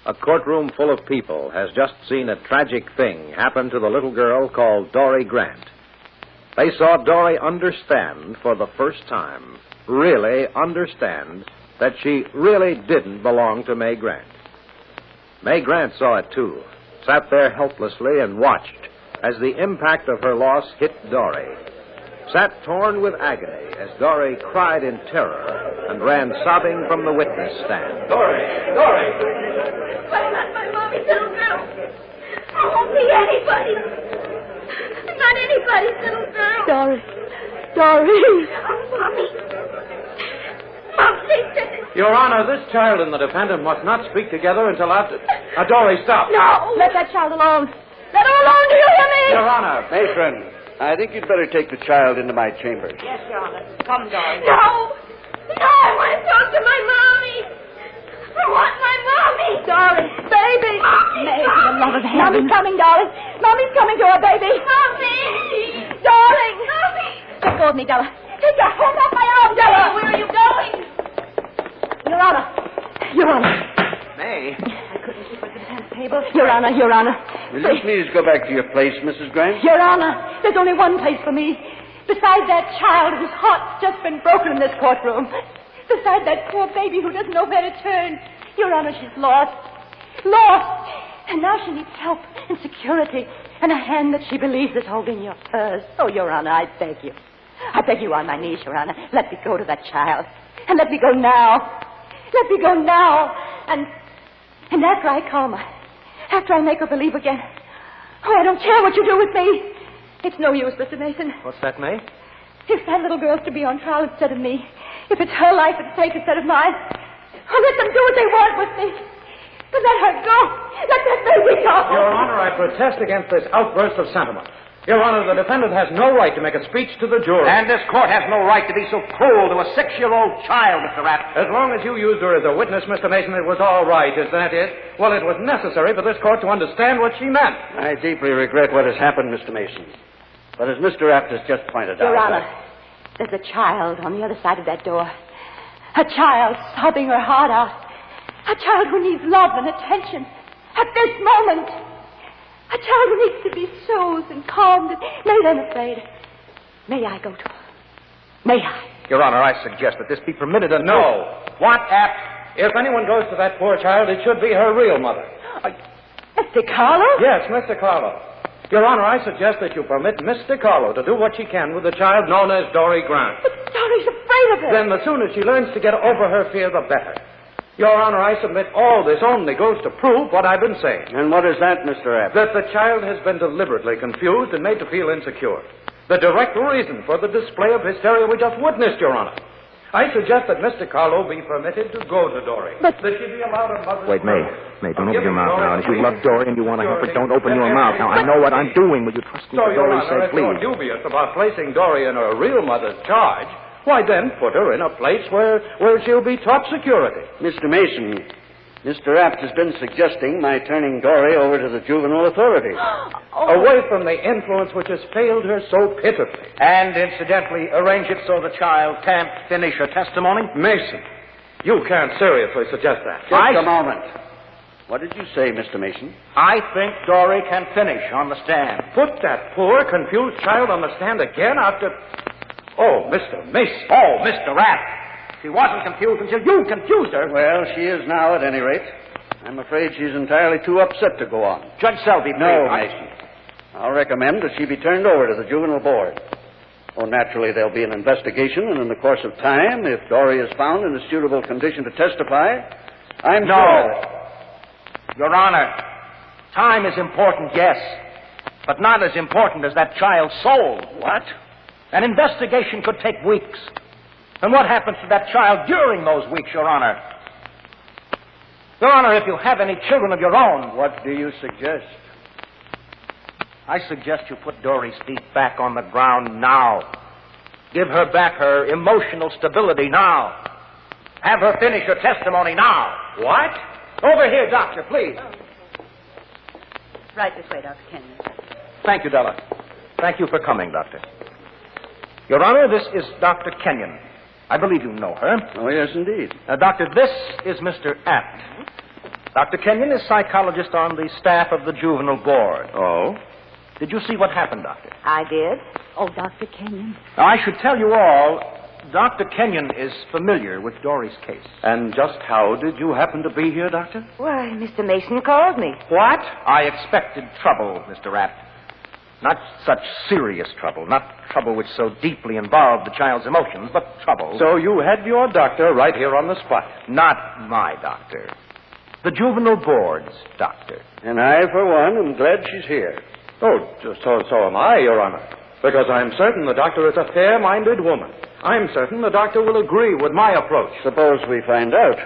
A courtroom full of people has just seen a tragic thing happen to the little girl called Dorrie Grant. They saw Dorrie understand for the first time, really understand, that she really didn't belong to May Grant. May Grant saw it, too, sat there helplessly and watched as the impact of her loss hit Dorrie. Sat torn with agony as Dorrie cried in terror and ran sobbing from the witness stand. Dorrie! I'm not my mommy's little girl. I won't be anybody. I'm not anybody's little girl. Dorrie. Oh, Mommy. Mom, they said it. Your Honor, this child and the defendant must not speak together until after... Dorrie, stop. No! Let that child alone. Let her alone, do you hear me? Your Honor. Matron, I think you'd better take the child into my chambers. Yes, Your Honor. Come, Dorrie. No, I want to talk to my mommy. I want my mommy. Dorrie, baby. May, for the love of heaven. Mommy's coming, darling. Mommy's coming to her, baby. Mommy. Darling. Mommy. Let go of me, Della. Take your hand off my arm, Della. Where are you going? Your Honor. May. I couldn't keep her at the defense table. Your Honor. Will you please go back to your place, Mrs. Grant? Your Honor, there's only one place for me. Beside that child whose heart's just been broken in this courtroom. Beside that poor baby who doesn't know where to turn. Your Honor, she's lost. Lost. And now she needs help and security and a hand that she believes is holding hers. Oh, Your Honor, I beg you. I beg you on my knees, Your Honor. Let me go to that child. And let me go now. Let me go now. And after I calm her, after I make her believe again. Oh, I don't care what you do with me. It's no use, Mr. Mason. What's that, May? If that little girl's to be on trial instead of me, if it's her life at stake instead of mine, I'll let them do what they want with me. But let her go. Let that baby go. Your Honor, I protest against this outburst of sentiment. Your Honor, the defendant has no right to make a speech to the jury. And this court has no right to be so cruel to a 6-year-old child, Mr. Rapp. As long as you used her as a witness, Mr. Mason, it was all right. Is that it? Well, it was necessary for this court to understand what she meant. I deeply regret what has happened, Mr. Mason. But as Mr. Rapp has just pointed out... Your Honor, there's a child on the other side of that door. A child sobbing her heart out. A child who needs love and attention at this moment. A child who needs to be soothed and calmed and made unafraid. May I go to her? May I? Your Honor, I suggest that this be permitted and... No. What, App? If anyone goes to that poor child, it should be her real mother. Mr. Carlo? Yes, Mr. Carlo. Your Honor, I suggest that you permit Mr. Carlo to do what she can with the child known as Dorrie Grant. But Dorrie's afraid of her. Then the sooner she learns to get over her fear, the better. Your Honor, I submit all this only goes to prove what I've been saying. And what is that, Mr. Rapp? That the child has been deliberately confused and made to feel insecure. The direct reason for the display of hysteria we just witnessed, Your Honor. I suggest that Mr. Carlo be permitted to go to Dorrie. But... That she be allowed a mother's... Wait, May, don't open your mouth now. And if you love Dorrie and you want to help her, don't open your mouth. Now, I know what I'm doing. Will you trust me So, for Your Dorrie's Honor, sake, if you're please? dubious about placing Dorrie in her real mother's charge, why then put her in a place where she'll be taught security. Mr. Mason, Mr. Rapp has been suggesting my turning Dorrie over to the juvenile authorities. Away from the influence which has failed her so pitifully. And incidentally, arrange it so the child can't finish her testimony? Mason, you can't seriously suggest that. Just a moment. What did you say, Mr. Mason? I think Dorrie can finish on the stand. Put that poor, confused child on the stand again after... Oh, Mr. Mason. Oh, Mr. Rapp. She wasn't confused until you confused her. Well, she is now, at any rate. I'm afraid she's entirely too upset to go on. Judge Selby, No, Mason. I'll recommend that she be turned over to the juvenile board. Oh, naturally, there'll be an investigation, and in the course of time, if Dorrie is found in a suitable condition to testify, I'm sure... Your Honor, time is important, yes, but not as important as that child's soul. What? An investigation could take weeks. And what happens to that child during those weeks, Your Honor? Your Honor, if you have any children of your own... What do you suggest? I suggest you put Dorrie's feet back on the ground now. Give her back her emotional stability now. Have her finish her testimony now. What? Over here, Doctor, please. Right this way, Dr. Kenyon. Thank you, Della. Thank you for coming, Doctor. Your Honor, this is Dr. Kenyon. I believe you know her. Oh, yes, indeed. Doctor, this is Mr. Apt. Dr. Kenyon is psychologist on the staff of the juvenile board. Oh? Did you see what happened, Doctor? I did. Oh, Dr. Kenyon. Now, I should tell you all, Dr. Kenyon is familiar with Dorrie's case. And just how did you happen to be here, Doctor? Why, Mr. Mason called me. What? I expected trouble, Mr. Rapp. Not such serious trouble, not trouble which so deeply involved the child's emotions, but trouble. So you had your doctor right here on the spot. Not my doctor. The juvenile board's doctor. And I, for one, am glad she's here. Oh, so am I, Your Honor. Because I'm certain the doctor is a fair-minded woman. I'm certain the doctor will agree with my approach. Suppose we find out.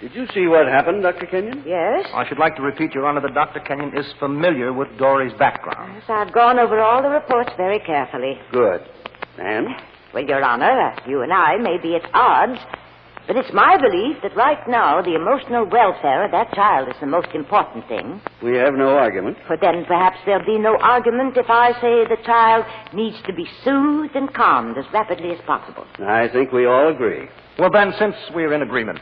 Did you see what happened, Dr. Kenyon? Yes? I should like to repeat, Your Honor, that Dr. Kenyon is familiar with Dorrie's background. Yes, I've gone over all the reports very carefully. Good. And? Well, Your Honor, you and I may be at odds, but it's my belief that right now the emotional welfare of that child is the most important thing. We have no argument. But then perhaps there'll be no argument if I say the child needs to be soothed and calmed as rapidly as possible. I think we all agree. Well, then, since we're in agreement,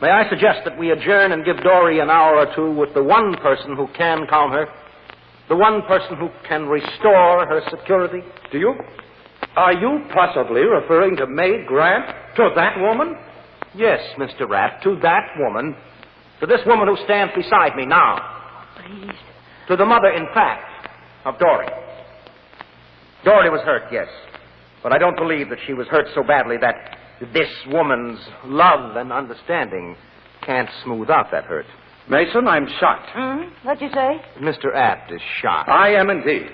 may I suggest that we adjourn and give Dorrie an hour or two with the one person who can calm her, the one person who can restore her security? Are you possibly referring to Maid Grant? To that woman? Yes, Mr. Rapp, to that woman. To this woman who stands beside me now. Please. To the mother, in fact, of Dorrie. Dorrie was hurt, yes. But I don't believe that she was hurt so badly that this woman's love and understanding can't smooth out that hurt. Mason, I'm shocked. What'd you say? Mr. Apt is shocked. I am indeed.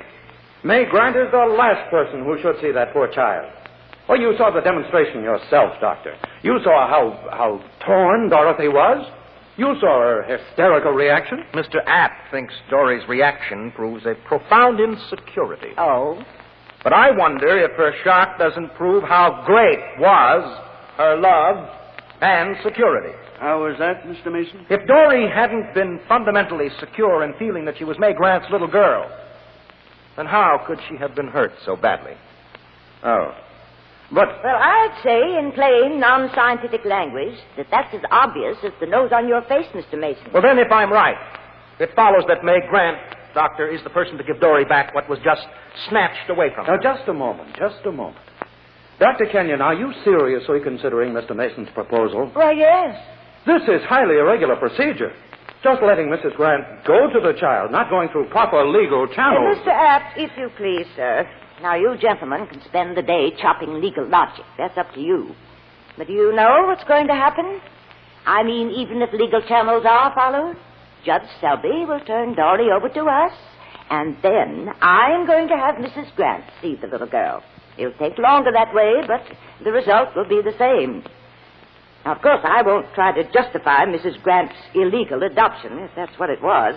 May Grant is the last person who should see that poor child. Oh, you saw the demonstration yourself, Doctor. You saw how torn Dorothy was. You saw her hysterical reaction. Mr. Apt thinks Dorrie's reaction proves a profound insecurity. Oh? But I wonder if her shock doesn't prove how great was her love and security. How was that, Mr. Mason? If Dorrie hadn't been fundamentally secure in feeling that she was May Grant's little girl, then how could she have been hurt so badly? Oh. But... Well, I'd say in plain, non-scientific language that that's as obvious as the nose on your face, Mr. Mason. Well, then, if I'm right, it follows that May Grant, Doctor, is the person to give Dorrie back what was just snatched away from her. Now, just a moment. Dr. Kenyon, are you seriously considering Mr. Mason's proposal? Why, yes. This is highly irregular procedure. Just letting Mrs. Grant go to the child, not going through proper legal channels. Mr. Apt, if you please, sir. Now, you gentlemen can spend the day chopping legal logic. That's up to you. But do you know what's going to happen? I mean, even if legal channels are followed, Judge Selby will turn Dorrie over to us, and then I'm going to have Mrs. Grant see the little girl. It'll take longer that way, but the result will be the same. Now, of course, I won't try to justify Mrs. Grant's illegal adoption, if that's what it was.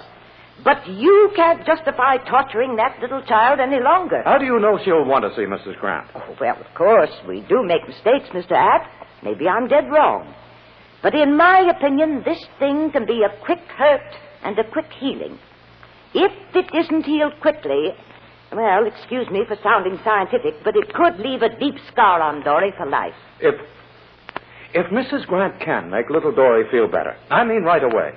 But you can't justify torturing that little child any longer. How do you know she'll want to see Mrs. Grant? Oh, well, of course, we do make mistakes, Mr. Apt. Maybe I'm dead wrong. But in my opinion, this thing can be a quick hurt and a quick healing. If it isn't healed quickly, well, excuse me for sounding scientific, but it could leave a deep scar on Dorrie for life. If Mrs. Grant can make little Dorrie feel better, I mean right away,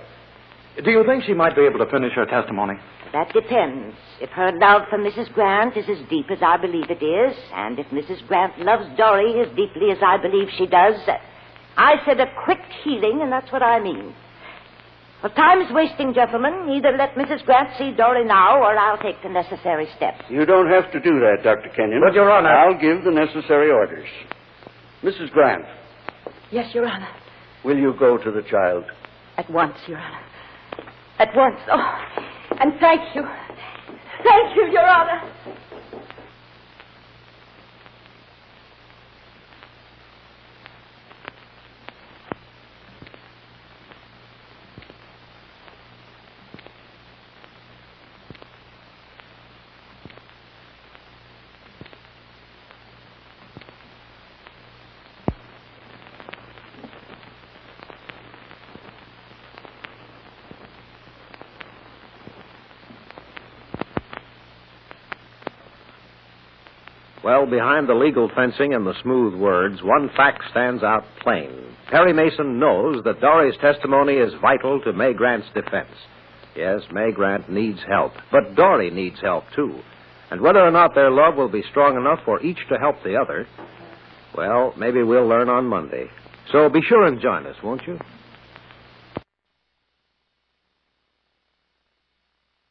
do you think she might be able to finish her testimony? That depends. If her love for Mrs. Grant is as deep as I believe it is, and if Mrs. Grant loves Dorrie as deeply as I believe she does, I said a quick healing, and that's what I mean. Well, time's wasting, gentlemen. Either let Mrs. Grant see Dorrie now, or I'll take the necessary steps. You don't have to do that, Dr. Kenyon. But, Your Honor... I'll give the necessary orders. Mrs. Grant. Yes, Your Honor. Will you go to the child? At once, Your Honor. At once. Oh, and thank you. Thank you, Your Honor. Well, behind the legal fencing and the smooth words, one fact stands out plain. Perry Mason knows that Dorrie's testimony is vital to May Grant's defense. Yes, May Grant needs help, but Dorrie needs help, too. And whether or not their love will be strong enough for each to help the other, well, maybe we'll learn on Monday. So be sure and join us, won't you?